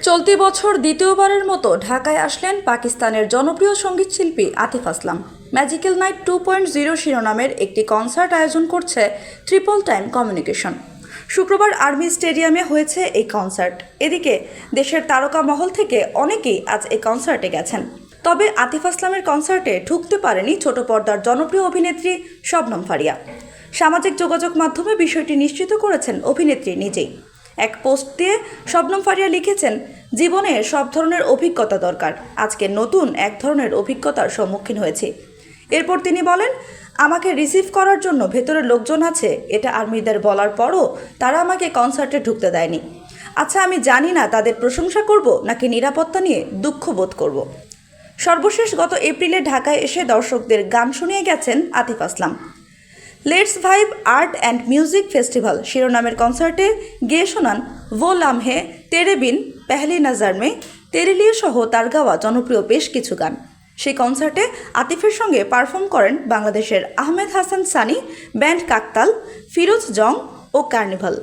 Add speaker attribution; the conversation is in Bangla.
Speaker 1: চলতি বছর দ্বিতীয়বারের মতো ঢাকায় আসলেন পাকিস্তানের জনপ্রিয় সঙ্গীতশিল্পী আতিফ আসলাম। ম্যাজিক্যাল নাইট 2.0 শিরোনামের একটি কনসার্ট আয়োজন করছে ট্রিপল টাইম কমিউনিকেশন। শুক্রবার আর্মি স্টেডিয়ামে হয়েছে এই কনসার্ট। এদিকে দেশের তারকা মহল থেকে অনেকেই আজ এই কনসার্টে গেছেন। তবে আতিফ আসলামের কনসার্টে ঢুকতে পারেনি ছোট পর্দার জনপ্রিয় অভিনেত্রী শবনম ফারিয়া। সামাজিক যোগাযোগ মাধ্যমে বিষয়টি নিশ্চিত করেছেন অভিনেত্রী নিজেই। এক পোস্ট দিয়ে শবনম ফারিয়া লিখেছেন, জীবনে সব ধরনের অভিজ্ঞতা দরকার, আজকে নতুন এক ধরনের অভিজ্ঞতার সম্মুখীন হয়েছি। এরপর তিনি বলেন, আমাকে রিসিভ করার জন্য ভেতরে লোকজন আছে, এটা আর্মিদের বলার পরও তারা আমাকে কনসার্টে ঢুকতে দেয়নি। আচ্ছা, আমি জানি না তাদের প্রশংসা করব নাকি নিরাপত্তা নিয়ে দুঃখ বোধ করব। সর্বশেষ গত এপ্রিলে ঢাকায় এসে দর্শকদের গান শুনিয়ে গেছেন Atif Aslam. Let's vibe art and music festival শিরোনামের কনসার্টে গেয়ে শোনান वो लम्हे, तेरे बिन, पहली नज़र में, तेरे लिए সহ তার গাওয়া জনপ্রিয় বেশ কিছু গান। সেই কনসার্টে আতিফের সঙ্গে পারফর্ম করেন বাংলাদেশের আহমেদ হাসান সানি, ব্যান্ড কাকতাল, ফিরোজ জং ও কার্নিভাল।